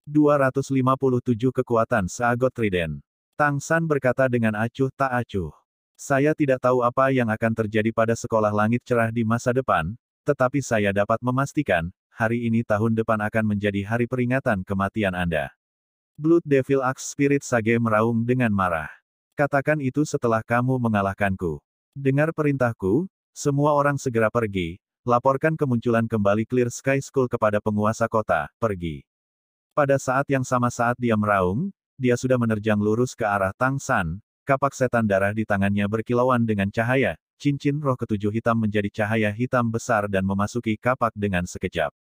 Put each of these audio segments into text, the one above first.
257 kekuatan Seagot Trident. Tang San berkata dengan acuh tak acuh. Saya tidak tahu apa yang akan terjadi pada sekolah langit cerah di masa depan, tetapi saya dapat memastikan, hari ini tahun depan akan menjadi hari peringatan kematian Anda. Blood Devil Axe Spirit Sage meraung dengan marah. Katakan itu setelah kamu mengalahkanku. Dengar perintahku, semua orang segera pergi, laporkan kemunculan kembali Clear Sky School kepada penguasa kota, pergi. Pada saat yang sama saat dia meraung, dia sudah menerjang lurus ke arah Tang San, kapak setan darah di tangannya berkilauan dengan cahaya, cincin roh ketujuh hitam menjadi cahaya hitam besar dan memasuki kapak dengan sekejap.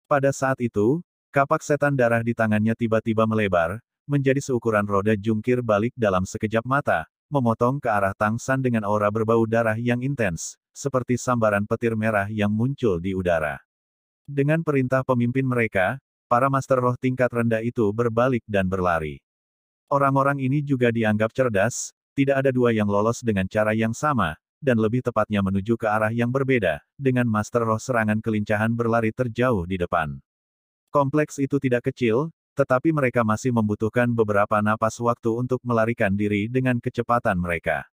Pada saat itu, kapak setan darah di tangannya tiba-tiba melebar, menjadi seukuran roda jungkir balik dalam sekejap mata, memotong ke arah Tang San dengan aura berbau darah yang intens, seperti sambaran petir merah yang muncul di udara. Dengan perintah pemimpin mereka, para master roh tingkat rendah itu berbalik dan berlari. Orang-orang ini juga dianggap cerdas, tidak ada dua yang lolos dengan cara yang sama, dan lebih tepatnya menuju ke arah yang berbeda, dengan master roh serangan kelincahan berlari terjauh di depan. Kompleks itu tidak kecil, tetapi mereka masih membutuhkan beberapa napas waktu untuk melarikan diri dengan kecepatan mereka.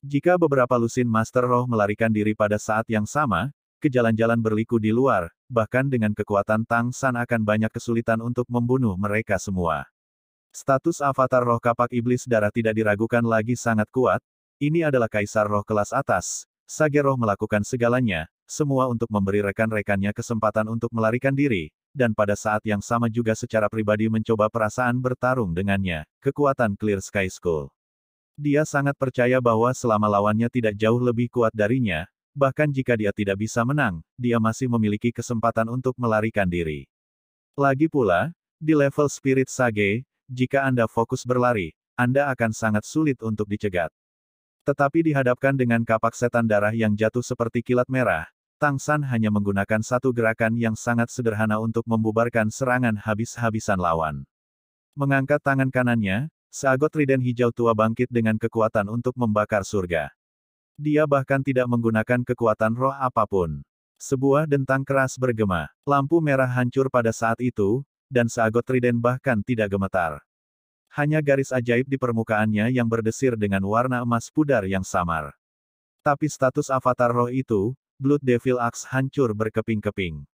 Jika beberapa lusin master roh melarikan diri pada saat yang sama, ke jalan-jalan berliku di luar, bahkan dengan kekuatan Tang San akan banyak kesulitan untuk membunuh mereka semua. Status avatar roh kapak iblis darah tidak diragukan lagi sangat kuat, ini adalah kaisar roh kelas atas, Sage roh melakukan segalanya, semua untuk memberi rekan-rekannya kesempatan untuk melarikan diri, dan pada saat yang sama juga secara pribadi mencoba perasaan bertarung dengannya, kekuatan Clear Sky School. Dia sangat percaya bahwa selama lawannya tidak jauh lebih kuat darinya, bahkan jika dia tidak bisa menang, dia masih memiliki kesempatan untuk melarikan diri. Lagi pula, di level Spirit Sage, jika Anda fokus berlari, Anda akan sangat sulit untuk dicegat. Tetapi dihadapkan dengan kapak setan darah yang jatuh seperti kilat merah, Tang San hanya menggunakan satu gerakan yang sangat sederhana untuk membubarkan serangan habis-habisan lawan. Mengangkat tangan kanannya, Seagot Trident hijau tua bangkit dengan kekuatan untuk membakar surga. Dia bahkan tidak menggunakan kekuatan roh apapun. Sebuah dentang keras bergema, lampu merah hancur pada saat itu, dan Seagot Trident bahkan tidak gemetar. Hanya garis ajaib di permukaannya yang berdesir dengan warna emas pudar yang samar. Tapi status avatar roh itu, Blood Devil Axe hancur berkeping-keping.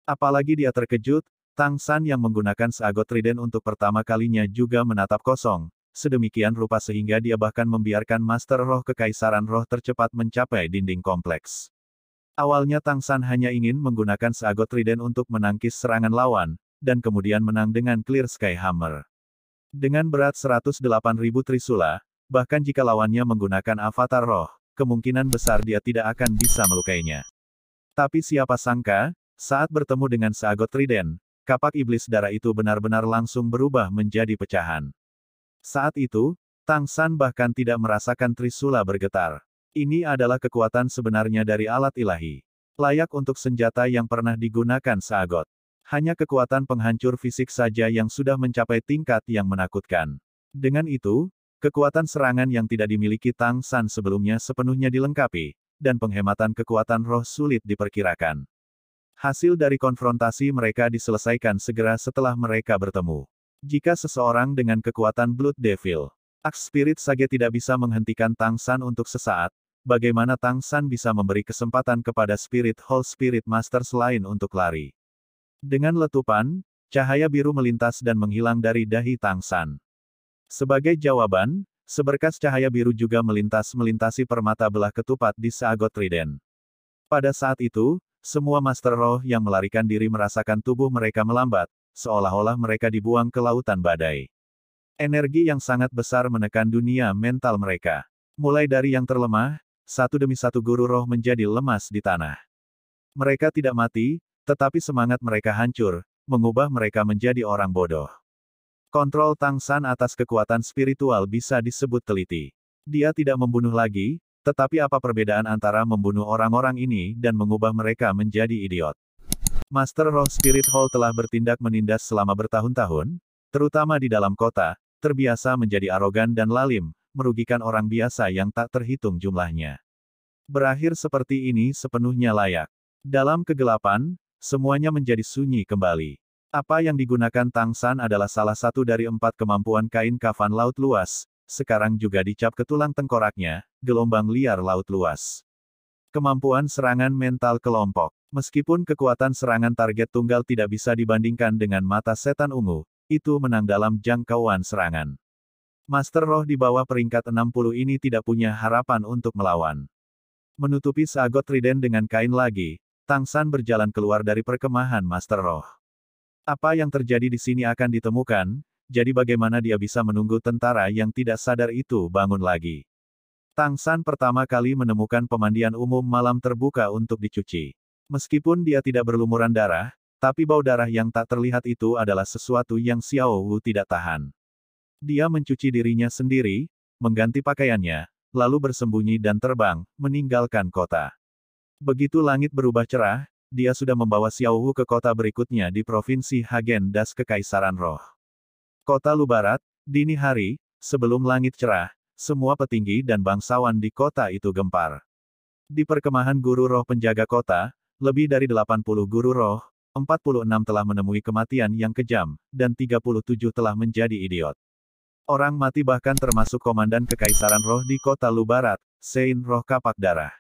Apalagi dia terkejut, Tang San yang menggunakan Seagot Trident untuk pertama kalinya juga menatap kosong, sedemikian rupa sehingga dia bahkan membiarkan Master Roh Kekaisaran Roh tercepat mencapai dinding kompleks. Awalnya Tang San hanya ingin menggunakan Seagot Trident untuk menangkis serangan lawan, dan kemudian menang dengan Clear Sky Hammer. Dengan berat 108.000 trisula, bahkan jika lawannya menggunakan avatar roh, kemungkinan besar dia tidak akan bisa melukainya. Tapi siapa sangka, saat bertemu dengan Seagot Trident, kapak iblis darah itu benar-benar langsung berubah menjadi pecahan. Saat itu, Tang San bahkan tidak merasakan trisula bergetar. Ini adalah kekuatan sebenarnya dari alat ilahi. Layak untuk senjata yang pernah digunakan Seagot. Hanya kekuatan penghancur fisik saja yang sudah mencapai tingkat yang menakutkan. Dengan itu, kekuatan serangan yang tidak dimiliki Tang San sebelumnya sepenuhnya dilengkapi, dan penghematan kekuatan roh sulit diperkirakan. Hasil dari konfrontasi mereka diselesaikan segera setelah mereka bertemu. Jika seseorang dengan kekuatan Blood Devil Axe Spirit Sage tidak bisa menghentikan Tang San untuk sesaat, bagaimana Tang San bisa memberi kesempatan kepada Spirit Hall Spirit Master selain untuk lari? Dengan letupan, cahaya biru melintas dan menghilang dari dahi Tang San. Sebagai jawaban, seberkas cahaya biru juga melintasi permata belah ketupat di Seagot Trident. Pada saat itu, semua Master Roh yang melarikan diri merasakan tubuh mereka melambat, seolah-olah mereka dibuang ke lautan badai. Energi yang sangat besar menekan dunia mental mereka. Mulai dari yang terlemah, satu demi satu guru roh menjadi lemas di tanah. Mereka tidak mati, tetapi semangat mereka hancur, mengubah mereka menjadi orang bodoh. Kontrol Tang San atas kekuatan spiritual bisa disebut teliti. Dia tidak membunuh lagi, tetapi apa perbedaan antara membunuh orang-orang ini dan mengubah mereka menjadi idiot? Master Roh Spirit Hall telah bertindak menindas selama bertahun-tahun, terutama di dalam kota, terbiasa menjadi arogan dan lalim, merugikan orang biasa yang tak terhitung jumlahnya. Berakhir seperti ini sepenuhnya layak. Dalam kegelapan, semuanya menjadi sunyi kembali. Apa yang digunakan Tang San adalah salah satu dari 4 kemampuan kain kafan laut luas, sekarang juga dicap ke tulang tengkoraknya, gelombang liar laut luas. Kemampuan serangan mental kelompok. Meskipun kekuatan serangan target tunggal tidak bisa dibandingkan dengan mata setan ungu, itu menang dalam jangkauan serangan. Master Roh di bawah peringkat 60 ini tidak punya harapan untuk melawan. Menutupi Sagot Trident dengan kain lagi, Tang San berjalan keluar dari perkemahan Master Roh. Apa yang terjadi di sini akan ditemukan, jadi bagaimana dia bisa menunggu tentara yang tidak sadar itu bangun lagi. Tang San pertama kali menemukan pemandian umum malam terbuka untuk dicuci. Meskipun dia tidak berlumuran darah, tapi bau darah yang tak terlihat itu adalah sesuatu yang Xiao Wu tidak tahan. Dia mencuci dirinya sendiri, mengganti pakaiannya, lalu bersembunyi dan terbang, meninggalkan kota. Begitu langit berubah cerah, dia sudah membawa Xiao Wu ke kota berikutnya di Provinsi Hagen Das Kekaisaran Roh. Kota Lu Barat, dini hari, sebelum langit cerah, semua petinggi dan bangsawan di kota itu gempar. Di perkemahan guru roh penjaga kota, lebih dari 80 guru roh, 46 telah menemui kematian yang kejam, dan 37 telah menjadi idiot. Orang mati bahkan termasuk komandan Kekaisaran Roh di kota Lu Barat, Sein Roh Kapak Darah.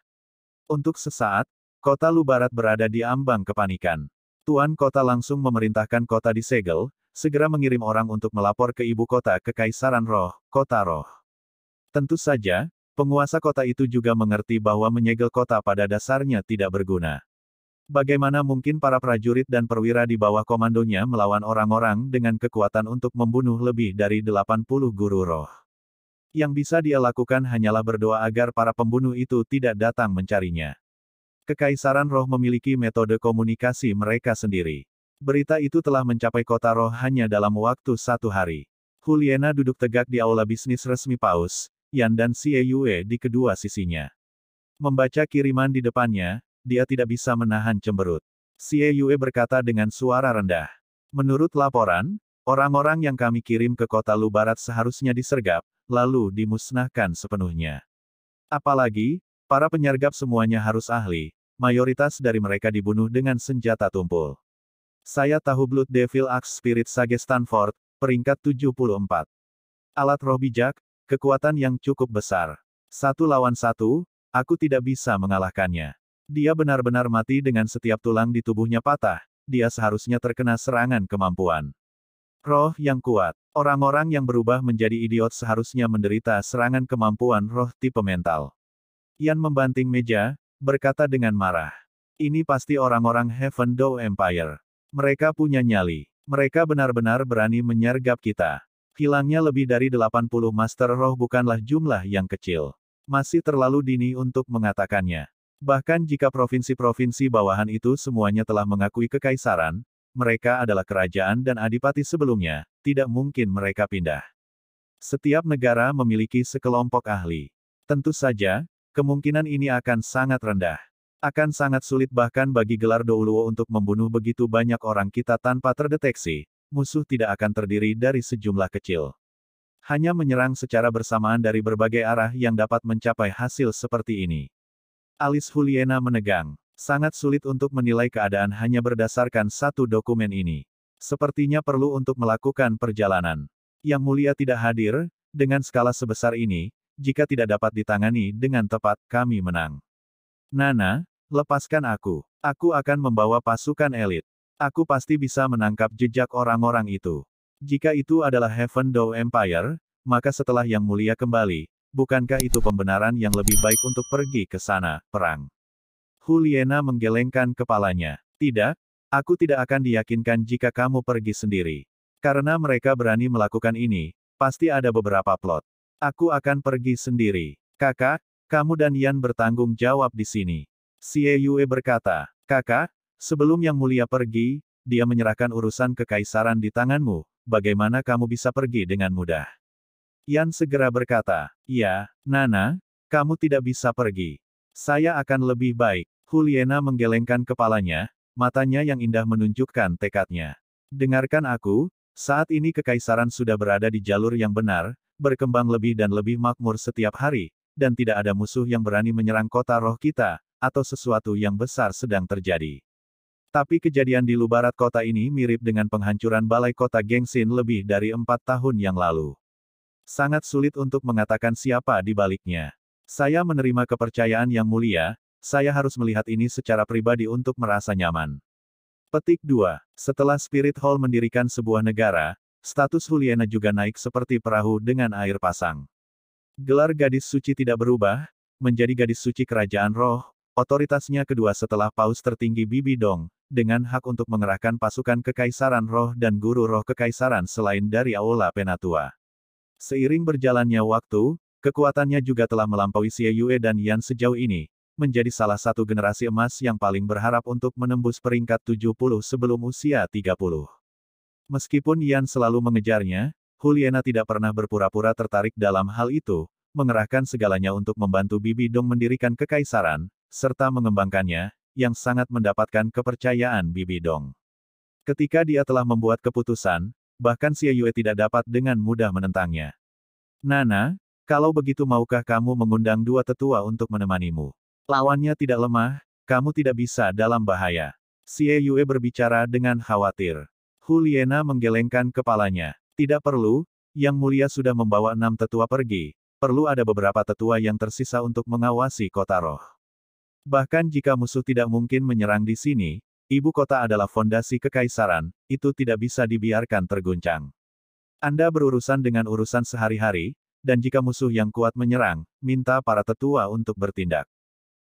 Untuk sesaat, kota Lu Barat berada di ambang kepanikan. Tuan kota langsung memerintahkan kota disegel, segera mengirim orang untuk melapor ke ibu kota Kekaisaran Roh, Kota Roh. Tentu saja, penguasa kota itu juga mengerti bahwa menyegel kota pada dasarnya tidak berguna. Bagaimana mungkin para prajurit dan perwira di bawah komandonya melawan orang-orang dengan kekuatan untuk membunuh lebih dari 80 guru roh? Yang bisa dia lakukan hanyalah berdoa agar para pembunuh itu tidak datang mencarinya. Kekaisaran Roh memiliki metode komunikasi mereka sendiri. Berita itu telah mencapai kota Roh hanya dalam waktu 1 hari. Juliana duduk tegak di aula bisnis resmi Paus, Yan dan Xie Yue di kedua sisinya. Membaca kiriman di depannya, dia tidak bisa menahan cemberut. Xie Yue berkata dengan suara rendah. Menurut laporan, orang-orang yang kami kirim ke kota Lu Barat seharusnya disergap, lalu dimusnahkan sepenuhnya. Apalagi, para penyergap semuanya harus ahli, mayoritas dari mereka dibunuh dengan senjata tumpul. Saya tahu Blood Devil Axe Spirit Sage Stanford, peringkat 74. Alat roh bijak, kekuatan yang cukup besar. 1 lawan 1, aku tidak bisa mengalahkannya. Dia benar-benar mati dengan setiap tulang di tubuhnya patah, dia seharusnya terkena serangan kemampuan. Roh yang kuat. Orang-orang yang berubah menjadi idiot seharusnya menderita serangan kemampuan roh tipe mental. Yan membanting meja, berkata dengan marah. Ini pasti orang-orang Heaven Door Empire. Mereka punya nyali. Mereka benar-benar berani menyergap kita. Hilangnya lebih dari 80 Master Roh bukanlah jumlah yang kecil. Masih terlalu dini untuk mengatakannya. Bahkan jika provinsi-provinsi bawahan itu semuanya telah mengakui kekaisaran, mereka adalah kerajaan dan adipati sebelumnya, tidak mungkin mereka pindah. Setiap negara memiliki sekelompok ahli. Tentu saja, kemungkinan ini akan sangat rendah. Akan sangat sulit bahkan bagi gelar Douluo untuk membunuh begitu banyak orang kita tanpa terdeteksi, musuh tidak akan terdiri dari sejumlah kecil. Hanya menyerang secara bersamaan dari berbagai arah yang dapat mencapai hasil seperti ini. Alis Juliana menegang. Sangat sulit untuk menilai keadaan hanya berdasarkan satu dokumen ini. Sepertinya perlu untuk melakukan perjalanan. Yang Mulia tidak hadir, dengan skala sebesar ini, jika tidak dapat ditangani dengan tepat, kami menang. Nana, lepaskan aku. Aku akan membawa pasukan elit. Aku pasti bisa menangkap jejak orang-orang itu. Jika itu adalah Heaven Door Empire, maka setelah Yang Mulia kembali, bukankah itu pembenaran yang lebih baik untuk pergi ke sana, perang? Juliana menggelengkan kepalanya. Tidak, aku tidak akan diyakinkan jika kamu pergi sendiri. Karena mereka berani melakukan ini, pasti ada beberapa plot. Aku akan pergi sendiri. Kakak, kamu dan Yan bertanggung jawab di sini. Xie Yue berkata, kakak, sebelum Yang Mulia pergi, dia menyerahkan urusan kekaisaran di tanganmu, bagaimana kamu bisa pergi dengan mudah? Yan segera berkata, ya, Nana, kamu tidak bisa pergi. Saya akan lebih baik. Juliana menggelengkan kepalanya, matanya yang indah menunjukkan tekadnya. Dengarkan aku, saat ini kekaisaran sudah berada di jalur yang benar, berkembang lebih dan lebih makmur setiap hari, dan tidak ada musuh yang berani menyerang kota roh kita, atau sesuatu yang besar sedang terjadi. Tapi kejadian di Lubarat kota ini mirip dengan penghancuran balai kota Gengsin lebih dari 4 tahun yang lalu. Sangat sulit untuk mengatakan siapa di baliknya. Saya menerima kepercayaan yang mulia, saya harus melihat ini secara pribadi untuk merasa nyaman. Petik 2. Setelah Spirit Hall mendirikan sebuah negara, status Juliana juga naik seperti perahu dengan air pasang. Gelar gadis suci tidak berubah, menjadi gadis suci kerajaan roh, otoritasnya kedua setelah paus tertinggi Bibi Dong, dengan hak untuk mengerahkan pasukan kekaisaran roh dan guru roh kekaisaran selain dari Aula Penatua. Seiring berjalannya waktu, kekuatannya juga telah melampaui Xie Yue dan Yan sejauh ini, menjadi salah satu generasi emas yang paling berharap untuk menembus peringkat 70 sebelum usia 30. Meskipun Yan selalu mengejarnya, Juliana tidak pernah berpura-pura tertarik dalam hal itu, mengerahkan segalanya untuk membantu Bibi Dong mendirikan kekaisaran, serta mengembangkannya, yang sangat mendapatkan kepercayaan Bibi Dong. Ketika dia telah membuat keputusan, bahkan Xie Yue tidak dapat dengan mudah menentangnya. Nana, kalau begitu maukah kamu mengundang dua tetua untuk menemanimu? Lawannya tidak lemah, kamu tidak bisa dalam bahaya. Xie Yue berbicara dengan khawatir. Juliana menggelengkan kepalanya. Tidak perlu, Yang Mulia sudah membawa 6 tetua pergi, perlu ada beberapa tetua yang tersisa untuk mengawasi kota roh. Bahkan jika musuh tidak mungkin menyerang di sini, ibu kota adalah fondasi kekaisaran, itu tidak bisa dibiarkan terguncang. Anda berurusan dengan urusan sehari-hari, dan jika musuh yang kuat menyerang, minta para tetua untuk bertindak.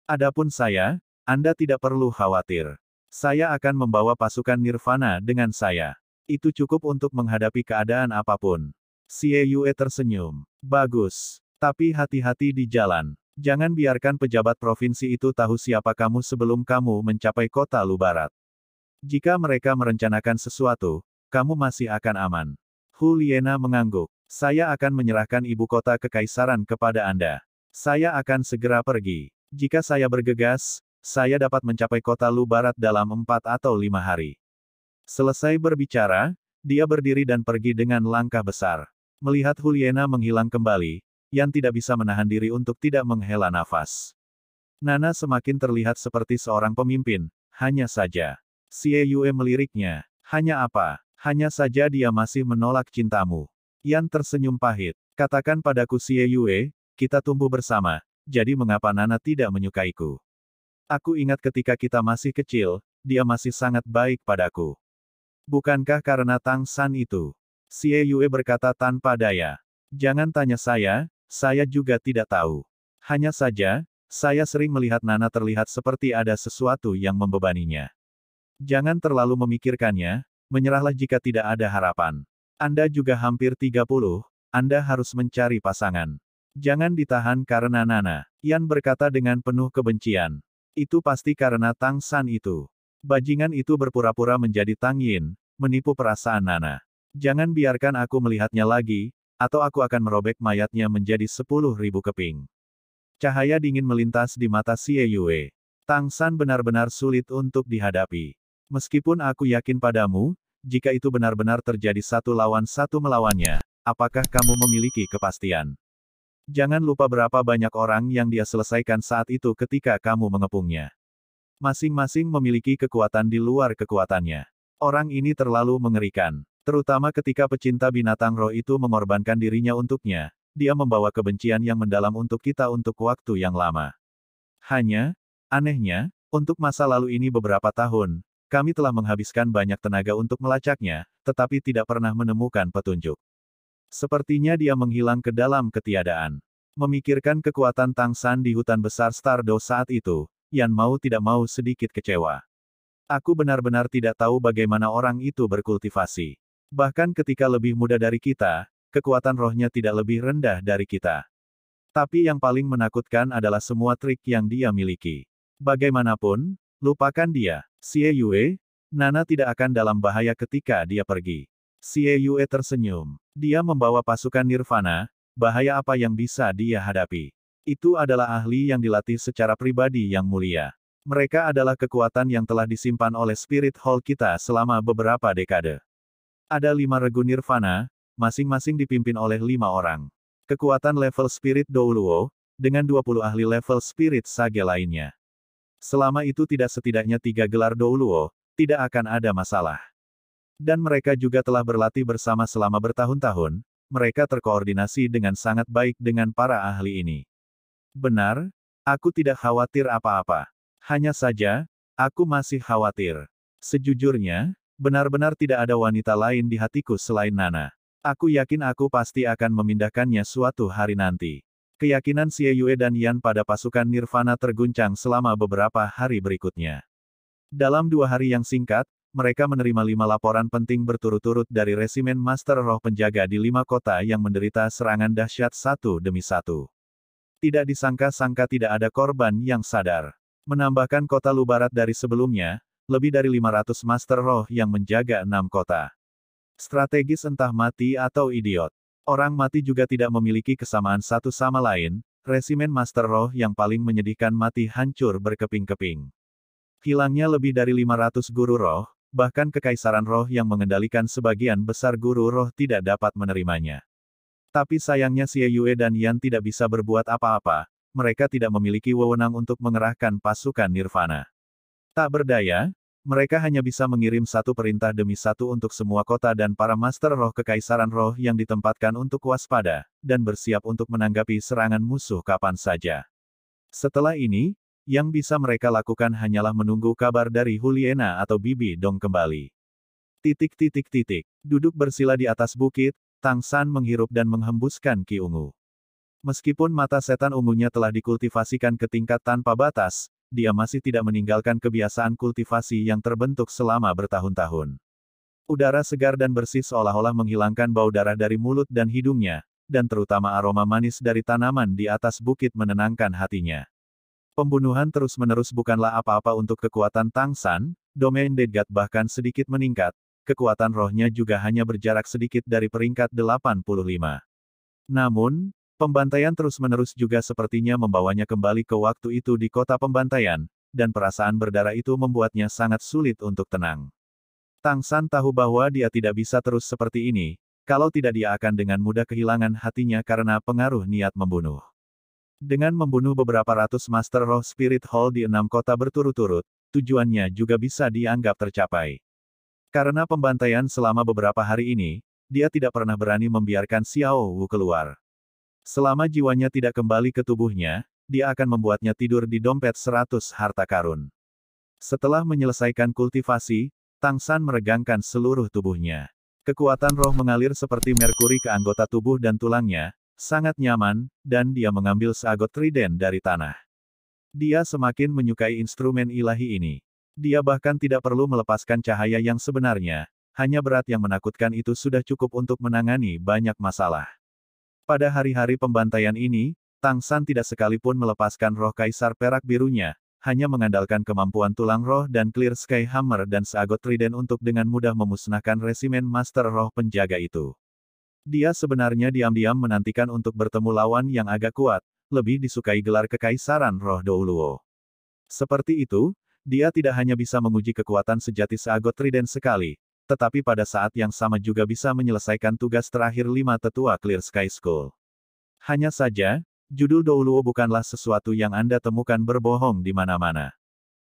Adapun saya, Anda tidak perlu khawatir. Saya akan membawa pasukan Nirvana dengan saya. Itu cukup untuk menghadapi keadaan apapun. Xie Yue tersenyum. Bagus. Tapi hati-hati di jalan. Jangan biarkan pejabat provinsi itu tahu siapa kamu sebelum kamu mencapai kota Lubarat. Jika mereka merencanakan sesuatu, kamu masih akan aman. Juliana mengangguk. Saya akan menyerahkan ibu kota kekaisaran kepada Anda. Saya akan segera pergi. Jika saya bergegas, saya dapat mencapai kota Lubarat dalam 4 atau 5 hari. Selesai berbicara, dia berdiri dan pergi dengan langkah besar. Melihat Juliana menghilang kembali, Yan tidak bisa menahan diri untuk tidak menghela nafas. Nana semakin terlihat seperti seorang pemimpin, hanya saja. Xie Yue meliriknya. Hanya apa? Hanya saja dia masih menolak cintamu. Yan tersenyum pahit. Katakan padaku Xie Yue, kita tumbuh bersama, jadi mengapa Nana tidak menyukaiku? Aku ingat ketika kita masih kecil, dia masih sangat baik padaku. Bukankah karena Tang San itu? Xie Yue berkata tanpa daya. Jangan tanya saya juga tidak tahu. Hanya saja, saya sering melihat Nana terlihat seperti ada sesuatu yang membebaninya. Jangan terlalu memikirkannya, menyerahlah jika tidak ada harapan. Anda juga hampir 30, Anda harus mencari pasangan. Jangan ditahan karena Nana. Yan berkata dengan penuh kebencian. Itu pasti karena Tang San itu. Bajingan itu berpura-pura menjadi Tang Yin, menipu perasaan Nana. Jangan biarkan aku melihatnya lagi, atau aku akan merobek mayatnya menjadi 10.000 keping. Cahaya dingin melintas di mata Xie Yue. Tang San benar-benar sulit untuk dihadapi. Meskipun aku yakin padamu, jika itu benar-benar terjadi 1 lawan 1 melawannya, apakah kamu memiliki kepastian? Jangan lupa berapa banyak orang yang dia selesaikan saat itu ketika kamu mengepungnya. Masing-masing memiliki kekuatan di luar kekuatannya. Orang ini terlalu mengerikan. Terutama ketika pecinta binatang roh itu mengorbankan dirinya untuknya, dia membawa kebencian yang mendalam untuk kita untuk waktu yang lama. Hanya, anehnya, untuk masa lalu ini beberapa tahun, kami telah menghabiskan banyak tenaga untuk melacaknya, tetapi tidak pernah menemukan petunjuk. Sepertinya dia menghilang ke dalam ketiadaan. Memikirkan kekuatan Tang San di hutan besar Stardo saat itu, Yan mau tidak mau sedikit kecewa. Aku benar-benar tidak tahu bagaimana orang itu berkultivasi. Bahkan ketika lebih muda dari kita, kekuatan rohnya tidak lebih rendah dari kita. Tapi yang paling menakutkan adalah semua trik yang dia miliki. Bagaimanapun, lupakan dia. Xie Yue, Nana tidak akan dalam bahaya ketika dia pergi. Xie Yue tersenyum. Dia membawa pasukan Nirvana, bahaya apa yang bisa dia hadapi? Itu adalah ahli yang dilatih secara pribadi yang mulia. Mereka adalah kekuatan yang telah disimpan oleh Spirit Hall kita selama beberapa dekade. Ada 5 regu Nirvana, masing-masing dipimpin oleh 5 orang. Kekuatan level Spirit Douluo, dengan 20 ahli level Spirit Sage lainnya. Selama itu tidak setidaknya 3 gelar Douluo, tidak akan ada masalah. Dan mereka juga telah berlatih bersama selama bertahun-tahun, mereka terkoordinasi dengan sangat baik dengan para ahli ini. Benar, aku tidak khawatir apa-apa. Hanya saja, aku masih khawatir. Sejujurnya, benar-benar tidak ada wanita lain di hatiku selain Nana. Aku yakin aku pasti akan memindahkannya suatu hari nanti. Keyakinan Xie Yue dan Yan pada pasukan Nirvana terguncang selama beberapa hari berikutnya. Dalam 2 hari yang singkat, mereka menerima 5 laporan penting berturut-turut dari resimen Master Roh Penjaga di 5 kota yang menderita serangan dahsyat satu demi satu. Tidak disangka-sangka tidak ada korban yang sadar. Menambahkan kota Lubarat dari sebelumnya, lebih dari 500 Master Roh yang menjaga 6 kota. Strategis entah mati atau idiot. Orang mati juga tidak memiliki kesamaan satu sama lain, resimen Master Roh yang paling menyedihkan mati hancur berkeping-keping. Hilangnya lebih dari 500 guru roh, bahkan Kekaisaran Roh yang mengendalikan sebagian besar guru roh tidak dapat menerimanya. Tapi sayangnya Xie Yue dan Yan tidak bisa berbuat apa-apa, mereka tidak memiliki wewenang untuk mengerahkan pasukan Nirvana. Tak berdaya, mereka hanya bisa mengirim satu perintah demi satu untuk semua kota dan para Master Roh Kekaisaran Roh yang ditempatkan untuk waspada, dan bersiap untuk menanggapi serangan musuh kapan saja. Setelah ini, yang bisa mereka lakukan hanyalah menunggu kabar dari Huliena atau Bibi Dong kembali. Duduk bersila di atas bukit, Tang San menghirup dan menghembuskan ki ungu. Meskipun mata setan ungunya telah dikultivasikan ke tingkat tanpa batas, dia masih tidak meninggalkan kebiasaan kultivasi yang terbentuk selama bertahun-tahun. Udara segar dan bersih seolah-olah menghilangkan bau darah dari mulut dan hidungnya, dan terutama aroma manis dari tanaman di atas bukit menenangkan hatinya. Pembunuhan terus-menerus bukanlah apa-apa untuk kekuatan Tang San, domain Degat bahkan sedikit meningkat, kekuatan rohnya juga hanya berjarak sedikit dari peringkat 85. Namun, pembantaian terus-menerus juga sepertinya membawanya kembali ke waktu itu di kota pembantaian, dan perasaan berdarah itu membuatnya sangat sulit untuk tenang. Tang San tahu bahwa dia tidak bisa terus seperti ini, kalau tidak dia akan dengan mudah kehilangan hatinya karena pengaruh niat membunuh. Dengan membunuh beberapa ratus Master Roh Spirit Hall di 6 kota berturut-turut, tujuannya juga bisa dianggap tercapai. Karena pembantaian selama beberapa hari ini, dia tidak pernah berani membiarkan Xiao Wu keluar. Selama jiwanya tidak kembali ke tubuhnya, dia akan membuatnya tidur di dompet 100 harta karun. Setelah menyelesaikan kultivasi, Tang San meregangkan seluruh tubuhnya. Kekuatan roh mengalir seperti merkuri ke anggota tubuh dan tulangnya, sangat nyaman, dan dia mengambil seagot trident dari tanah. Dia semakin menyukai instrumen ilahi ini. Dia bahkan tidak perlu melepaskan cahaya yang sebenarnya, hanya berat yang menakutkan itu sudah cukup untuk menangani banyak masalah. Pada hari-hari pembantaian ini, Tang San tidak sekalipun melepaskan roh kaisar perak birunya, hanya mengandalkan kemampuan tulang roh dan Clear Sky Hammer dan seagot trident untuk dengan mudah memusnahkan resimen Master Roh Penjaga itu. Dia sebenarnya diam-diam menantikan untuk bertemu lawan yang agak kuat, lebih disukai gelar Kekaisaran Roh Douluo. Seperti itu, dia tidak hanya bisa menguji kekuatan sejati seagot trident sekali, tetapi pada saat yang sama juga bisa menyelesaikan tugas terakhir 5 tetua Clear Sky School. Hanya saja, judul Douluo bukanlah sesuatu yang Anda temukan berbohong di mana-mana.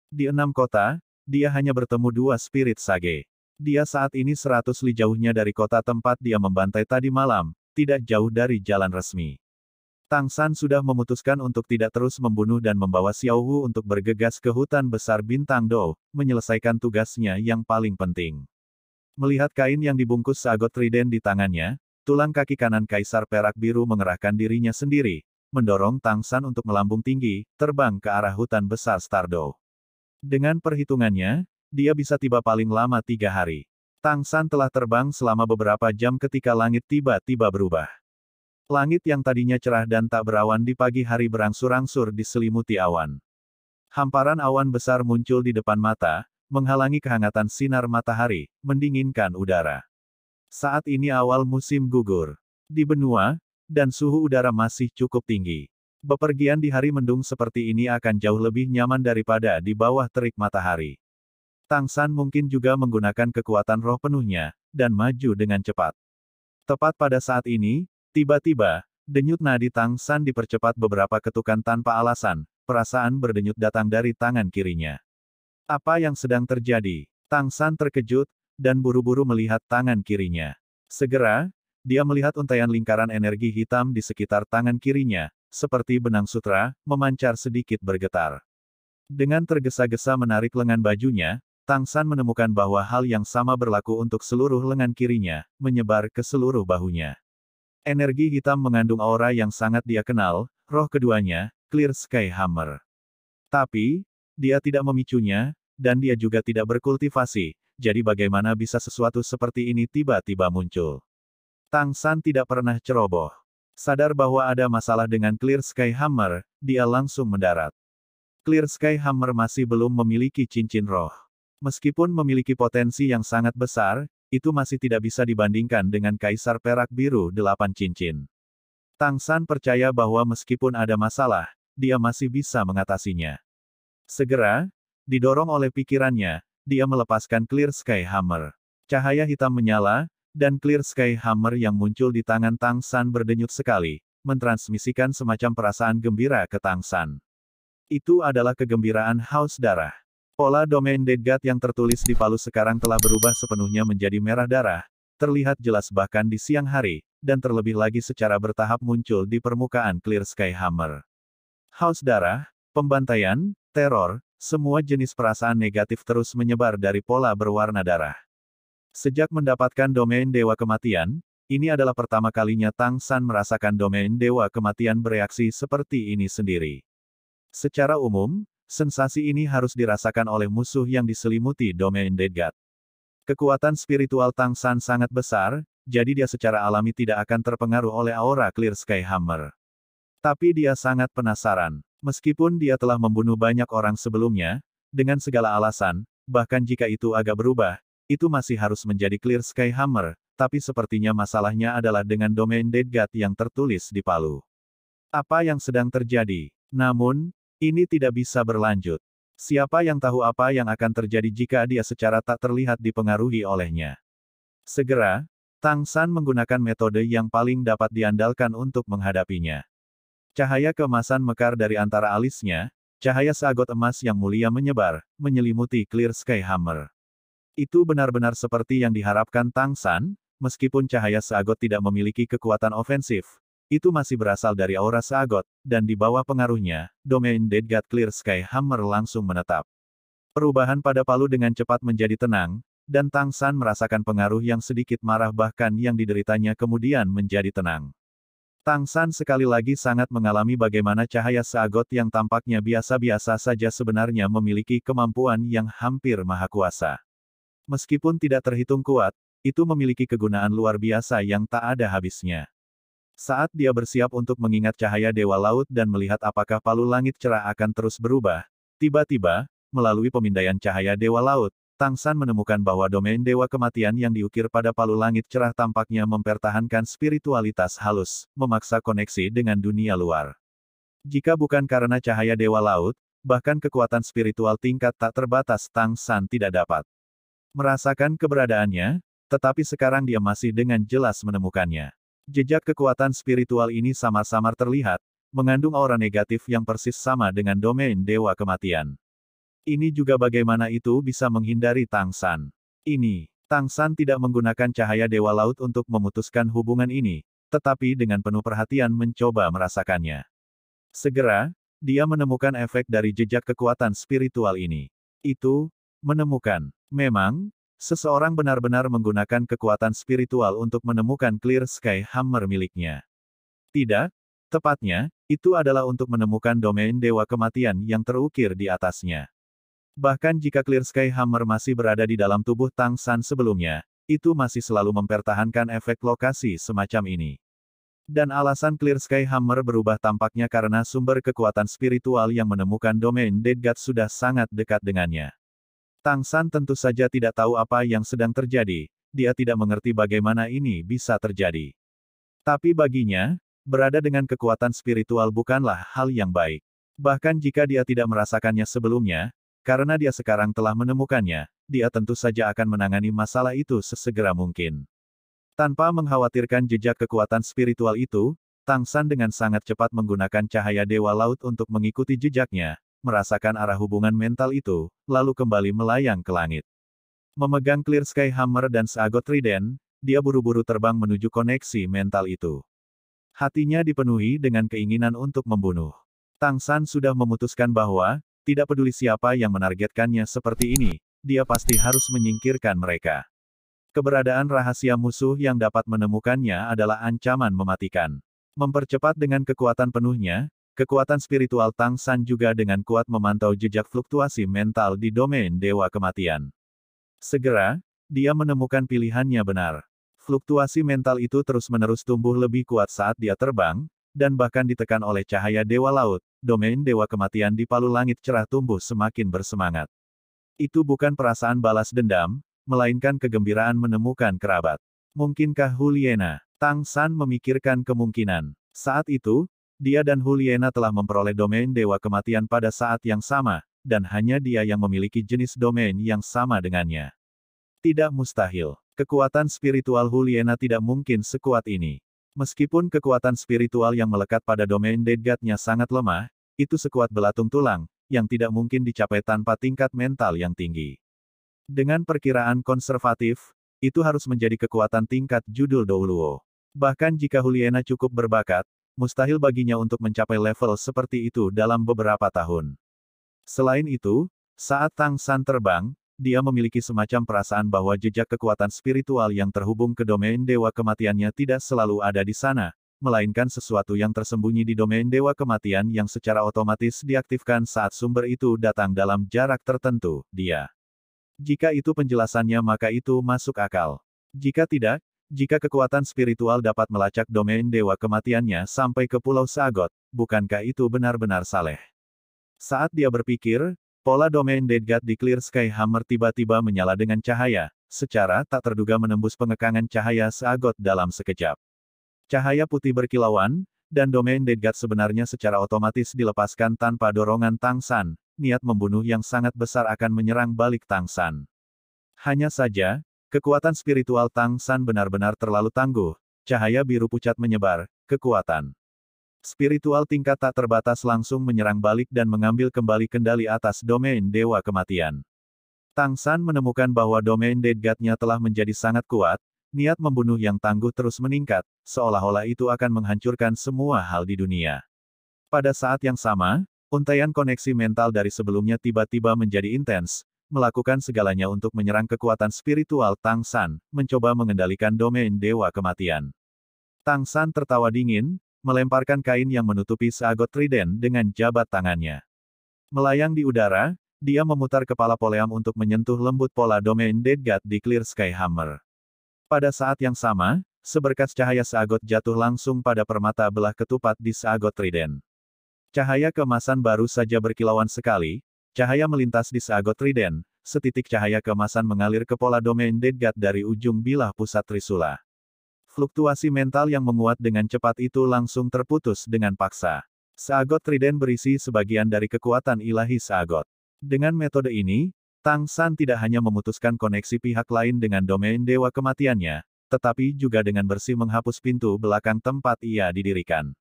Di 6 kota, dia hanya bertemu 2 Spirit Sage. Dia saat ini 100 li jauhnya dari kota tempat dia membantai tadi malam, tidak jauh dari jalan resmi. Tang San sudah memutuskan untuk tidak terus membunuh dan membawa Xiao Wu untuk bergegas ke hutan besar Bintang Do, menyelesaikan tugasnya yang paling penting. Melihat kain yang dibungkus seagot trident di tangannya, tulang kaki kanan Kaisar Perak Biru mengerahkan dirinya sendiri, mendorong Tang San untuk melambung tinggi, terbang ke arah hutan besar Stardo. Dengan perhitungannya, dia bisa tiba paling lama 3 hari. Tang San telah terbang selama beberapa jam ketika langit tiba-tiba berubah. Langit yang tadinya cerah dan tak berawan di pagi hari berangsur-angsur diselimuti awan. Hamparan awan besar muncul di depan mata, menghalangi kehangatan sinar matahari, mendinginkan udara. Saat ini awal musim gugur. Di benua, dan suhu udara masih cukup tinggi. Bepergian di hari mendung seperti ini akan jauh lebih nyaman daripada di bawah terik matahari. Tang San mungkin juga menggunakan kekuatan roh penuhnya, dan maju dengan cepat. Tepat pada saat ini, tiba-tiba, denyut nadi Tang San dipercepat beberapa ketukan tanpa alasan, perasaan berdenyut datang dari tangan kirinya. Apa yang sedang terjadi? Tang San terkejut, dan buru-buru melihat tangan kirinya. Segera, dia melihat untaian lingkaran energi hitam di sekitar tangan kirinya, seperti benang sutra, memancar sedikit bergetar. Dengan tergesa-gesa menarik lengan bajunya, Tang San menemukan bahwa hal yang sama berlaku untuk seluruh lengan kirinya, menyebar ke seluruh bahunya. Energi hitam mengandung aura yang sangat dia kenal, roh keduanya, Clear Sky Hammer. Tapi, dia tidak memicunya, dan dia juga tidak berkultivasi, jadi bagaimana bisa sesuatu seperti ini tiba-tiba muncul? Tang San tidak pernah ceroboh. Sadar bahwa ada masalah dengan Clear Sky Hammer, dia langsung mendarat. Clear Sky Hammer masih belum memiliki cincin roh. Meskipun memiliki potensi yang sangat besar, itu masih tidak bisa dibandingkan dengan Kaisar Perak Biru 8 cincin. Tang San percaya bahwa meskipun ada masalah, dia masih bisa mengatasinya. Segera, didorong oleh pikirannya, dia melepaskan Clear Sky Hammer. Cahaya hitam menyala, dan Clear Sky Hammer yang muncul di tangan Tang San berdenyut sekali, mentransmisikan semacam perasaan gembira ke Tang San. Itu adalah kegembiraan haus darah. Pola domain Dead God yang tertulis di palu sekarang telah berubah sepenuhnya menjadi merah darah, terlihat jelas bahkan di siang hari, dan terlebih lagi secara bertahap muncul di permukaan Clear Sky Hammer. Haus darah, pembantaian, teror, semua jenis perasaan negatif terus menyebar dari pola berwarna darah. Sejak mendapatkan domain Dewa Kematian, ini adalah pertama kalinya Tang San merasakan domain Dewa Kematian bereaksi seperti ini sendiri. Secara umum, sensasi ini harus dirasakan oleh musuh yang diselimuti domain Dead God. Kekuatan spiritual Tang San sangat besar, jadi dia secara alami tidak akan terpengaruh oleh aura Clear Sky Hammer. Tapi dia sangat penasaran. Meskipun dia telah membunuh banyak orang sebelumnya, dengan segala alasan, bahkan jika itu agak berubah, itu masih harus menjadi Clear Sky Hammer, tapi sepertinya masalahnya adalah dengan domain Dead God yang tertulis di palu. Apa yang sedang terjadi? Namun, ini tidak bisa berlanjut. Siapa yang tahu apa yang akan terjadi jika dia secara tak terlihat dipengaruhi olehnya? Segera, Tang San menggunakan metode yang paling dapat diandalkan untuk menghadapinya. Cahaya keemasan mekar dari antara alisnya, cahaya seagot emas yang mulia menyebar, menyelimuti Clear Sky Hammer. Itu benar-benar seperti yang diharapkan Tang San, meskipun cahaya seagot tidak memiliki kekuatan ofensif. Itu masih berasal dari aura seagot, dan di bawah pengaruhnya, domain Dead God Clear Sky Hammer langsung menetap. Perubahan pada palu dengan cepat menjadi tenang, dan Tang San merasakan pengaruh yang sedikit marah bahkan yang dideritanya kemudian menjadi tenang. Tang San sekali lagi sangat mengalami bagaimana cahaya seagot yang tampaknya biasa-biasa saja sebenarnya memiliki kemampuan yang hampir maha kuasa. Meskipun tidak terhitung kuat, itu memiliki kegunaan luar biasa yang tak ada habisnya. Saat dia bersiap untuk mengingat cahaya Dewa Laut dan melihat apakah palu langit cerah akan terus berubah, tiba-tiba, melalui pemindaian cahaya Dewa Laut, Tang San menemukan bahwa domain Dewa Kematian yang diukir pada palu langit cerah tampaknya mempertahankan spiritualitas halus, memaksa koneksi dengan dunia luar. Jika bukan karena cahaya Dewa Laut, bahkan kekuatan spiritual tingkat tak terbatas Tang San tidak dapat merasakan keberadaannya, tetapi sekarang dia masih dengan jelas menemukannya. Jejak kekuatan spiritual ini samar-samar terlihat, mengandung aura negatif yang persis sama dengan domain Dewa Kematian. Ini juga bagaimana itu bisa menghindari Tang San. Tang San tidak menggunakan cahaya Dewa Laut untuk memutuskan hubungan ini, tetapi dengan penuh perhatian mencoba merasakannya. Segera, dia menemukan efek dari jejak kekuatan spiritual ini. Itu, menemukan. Memang, seseorang benar-benar menggunakan kekuatan spiritual untuk menemukan Clear Sky Hammer miliknya. Tidak, tepatnya, itu adalah untuk menemukan domain Dewa Kematian yang terukir di atasnya. Bahkan jika Clear Sky Hammer masih berada di dalam tubuh Tang San sebelumnya, itu masih selalu mempertahankan efek lokasi semacam ini. Dan alasan Clear Sky Hammer berubah tampaknya karena sumber kekuatan spiritual yang menemukan domain Dead God sudah sangat dekat dengannya. Tang San tentu saja tidak tahu apa yang sedang terjadi, dia tidak mengerti bagaimana ini bisa terjadi. Tapi baginya, berada dengan kekuatan spiritual bukanlah hal yang baik. Bahkan jika dia tidak merasakannya sebelumnya, karena dia sekarang telah menemukannya, dia tentu saja akan menangani masalah itu sesegera mungkin. Tanpa mengkhawatirkan jejak kekuatan spiritual itu, Tang San dengan sangat cepat menggunakan cahaya Dewa Laut untuk mengikuti jejaknya, merasakan arah hubungan mental itu, lalu kembali melayang ke langit. Memegang Clear Sky Hammer dan seagot trident, dia buru-buru terbang menuju koneksi mental itu. Hatinya dipenuhi dengan keinginan untuk membunuh. Tang San sudah memutuskan bahwa, tidak peduli siapa yang menargetkannya seperti ini, dia pasti harus menyingkirkan mereka. Keberadaan rahasia musuh yang dapat menemukannya adalah ancaman mematikan. Mempercepat dengan kekuatan penuhnya, kekuatan spiritual Tang San juga dengan kuat memantau jejak fluktuasi mental di domain Dewa Kematian. Segera, dia menemukan pilihannya benar. Fluktuasi mental itu terus-menerus tumbuh lebih kuat saat dia terbang, dan bahkan ditekan oleh cahaya Dewa Laut, domain Dewa Kematian di palu langit cerah tumbuh semakin bersemangat. Itu bukan perasaan balas dendam, melainkan kegembiraan menemukan kerabat. Mungkinkah Huliena? Tang San memikirkan kemungkinan. Saat itu, dia dan Huliena telah memperoleh domain Dewa Kematian pada saat yang sama, dan hanya dia yang memiliki jenis domain yang sama dengannya. Tidak mustahil. Kekuatan spiritual Huliena tidak mungkin sekuat ini. Meskipun kekuatan spiritual yang melekat pada domain Dead God-nya sangat lemah, itu sekuat belatung tulang, yang tidak mungkin dicapai tanpa tingkat mental yang tinggi. Dengan perkiraan konservatif, itu harus menjadi kekuatan tingkat judul Douluo. Bahkan jika Huliena cukup berbakat, mustahil baginya untuk mencapai level seperti itu dalam beberapa tahun. Selain itu, saat Tang San terbang, dia memiliki semacam perasaan bahwa jejak kekuatan spiritual yang terhubung ke domain Dewa Kematiannya tidak selalu ada di sana, melainkan sesuatu yang tersembunyi di domain Dewa Kematian yang secara otomatis diaktifkan saat sumber itu datang dalam jarak tertentu, dia. Jika itu penjelasannya maka itu masuk akal. Jika tidak, jika kekuatan spiritual dapat melacak domain Dewa Kematiannya sampai ke Pulau Sagot, bukankah itu benar-benar saleh? Saat dia berpikir, pola domain Dead God di Clear Sky Hammer tiba-tiba menyala dengan cahaya, secara tak terduga menembus pengekangan cahaya Sagot dalam sekejap. Cahaya putih berkilauan, dan domain Dead God sebenarnya secara otomatis dilepaskan tanpa dorongan Tang San, niat membunuh yang sangat besar akan menyerang balik Tang San. Hanya saja, kekuatan spiritual Tang San benar-benar terlalu tangguh, cahaya biru pucat menyebar, kekuatan spiritual tingkat tak terbatas langsung menyerang balik dan mengambil kembali kendali atas domain Dewa Kematian. Tang San menemukan bahwa domain Dead God-nya telah menjadi sangat kuat, niat membunuh yang tangguh terus meningkat, seolah-olah itu akan menghancurkan semua hal di dunia. Pada saat yang sama, untaian koneksi mental dari sebelumnya tiba-tiba menjadi intens, melakukan segalanya untuk menyerang kekuatan spiritual Tang San, mencoba mengendalikan domain Dewa Kematian. Tang San tertawa dingin, melemparkan kain yang menutupi seagot trident dengan jabat tangannya. Melayang di udara, dia memutar kepala Poleam untuk menyentuh lembut pola domain Dead God di Clear Sky Hammer. Pada saat yang sama, seberkas cahaya seagot jatuh langsung pada permata belah ketupat di seagot trident. Cahaya keemasan baru saja berkilauan sekali, cahaya melintas di seagot trident, setitik cahaya keemasan mengalir ke pola domain Dead God dari ujung bilah pusat trisula. Fluktuasi mental yang menguat dengan cepat itu langsung terputus dengan paksa. Seagot trident berisi sebagian dari kekuatan ilahi seagot. Dengan metode ini, Tang San tidak hanya memutuskan koneksi pihak lain dengan domain Dewa Kematiannya, tetapi juga dengan bersih menghapus pintu belakang tempat ia didirikan.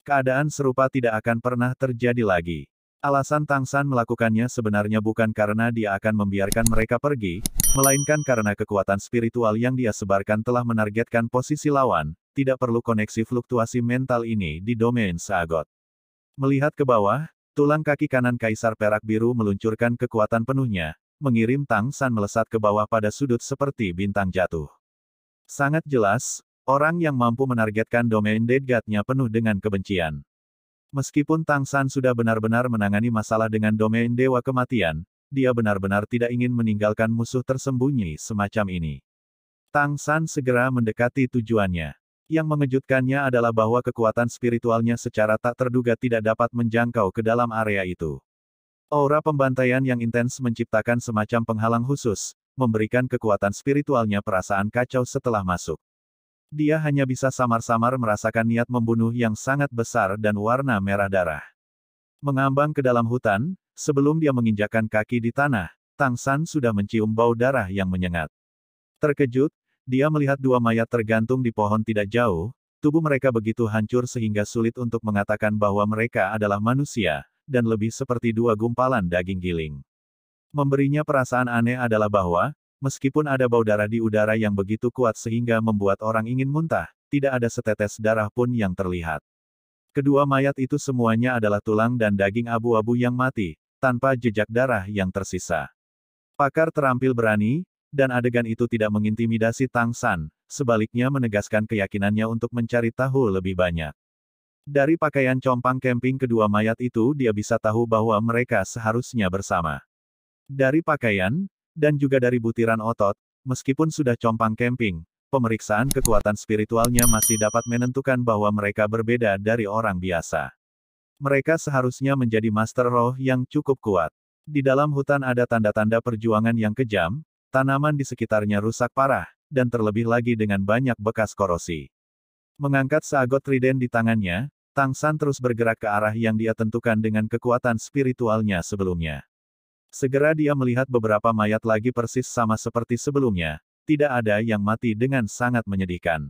Keadaan serupa tidak akan pernah terjadi lagi. Alasan Tang San melakukannya sebenarnya bukan karena dia akan membiarkan mereka pergi, melainkan karena kekuatan spiritual yang dia sebarkan telah menargetkan posisi lawan, tidak perlu koneksi fluktuasi mental ini di domain Sagot. Melihat ke bawah, tulang kaki kanan Kaisar Perak Biru meluncurkan kekuatan penuhnya, mengirim Tang San melesat ke bawah pada sudut seperti bintang jatuh. Sangat jelas, orang yang mampu menargetkan domain Dead God-nya penuh dengan kebencian. Meskipun Tang San sudah benar-benar menangani masalah dengan domain Dewa Kematian, dia benar-benar tidak ingin meninggalkan musuh tersembunyi semacam ini. Tang San segera mendekati tujuannya. Yang mengejutkannya adalah bahwa kekuatan spiritualnya secara tak terduga tidak dapat menjangkau ke dalam area itu. Aura pembantaian yang intens menciptakan semacam penghalang khusus, memberikan kekuatan spiritualnya perasaan kacau setelah masuk. Dia hanya bisa samar-samar merasakan niat membunuh yang sangat besar dan warna merah darah. Mengambang ke dalam hutan, sebelum dia menginjakkan kaki di tanah, Tang San sudah mencium bau darah yang menyengat. Terkejut, dia melihat dua mayat tergantung di pohon tidak jauh, tubuh mereka begitu hancur sehingga sulit untuk mengatakan bahwa mereka adalah manusia, dan lebih seperti dua gumpalan daging giling. Memberinya perasaan aneh adalah bahwa, Meskipun ada bau darah di udara yang begitu kuat sehingga membuat orang ingin muntah, tidak ada setetes darah pun yang terlihat. Kedua mayat itu semuanya adalah tulang dan daging abu-abu yang mati, tanpa jejak darah yang tersisa. Pakar terampil berani, dan adegan itu tidak mengintimidasi Tang San, sebaliknya menegaskan keyakinannya untuk mencari tahu lebih banyak. Dari pakaian compang camping kedua mayat itu dia bisa tahu bahwa mereka seharusnya bersama. Dari pakaian, dan juga dari butiran otot, meskipun sudah compang camping, pemeriksaan kekuatan spiritualnya masih dapat menentukan bahwa mereka berbeda dari orang biasa. Mereka seharusnya menjadi master roh yang cukup kuat. Di dalam hutan ada tanda-tanda perjuangan yang kejam, tanaman di sekitarnya rusak parah, dan terlebih lagi dengan banyak bekas korosi. Mengangkat seagot trident di tangannya, Tang San terus bergerak ke arah yang dia tentukan dengan kekuatan spiritualnya sebelumnya. Segera dia melihat beberapa mayat lagi persis sama seperti sebelumnya, tidak ada yang mati dengan sangat menyedihkan.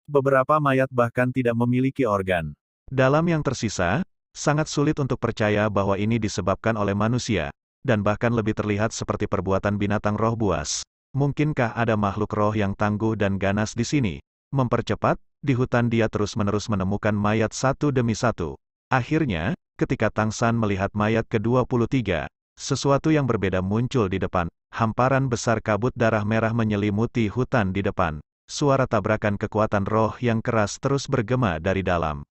Beberapa mayat bahkan tidak memiliki organ. Dalam yang tersisa, sangat sulit untuk percaya bahwa ini disebabkan oleh manusia, dan bahkan lebih terlihat seperti perbuatan binatang roh buas. Mungkinkah ada makhluk roh yang tangguh dan ganas di sini? Mempercepat, di hutan dia terus-menerus menemukan mayat satu demi satu. Akhirnya, ketika Tang San melihat mayat ke-23, sesuatu yang berbeda muncul di depan. Hamparan besar kabut darah merah menyelimuti hutan di depan. Suara tabrakan kekuatan roh yang keras terus bergema dari dalam.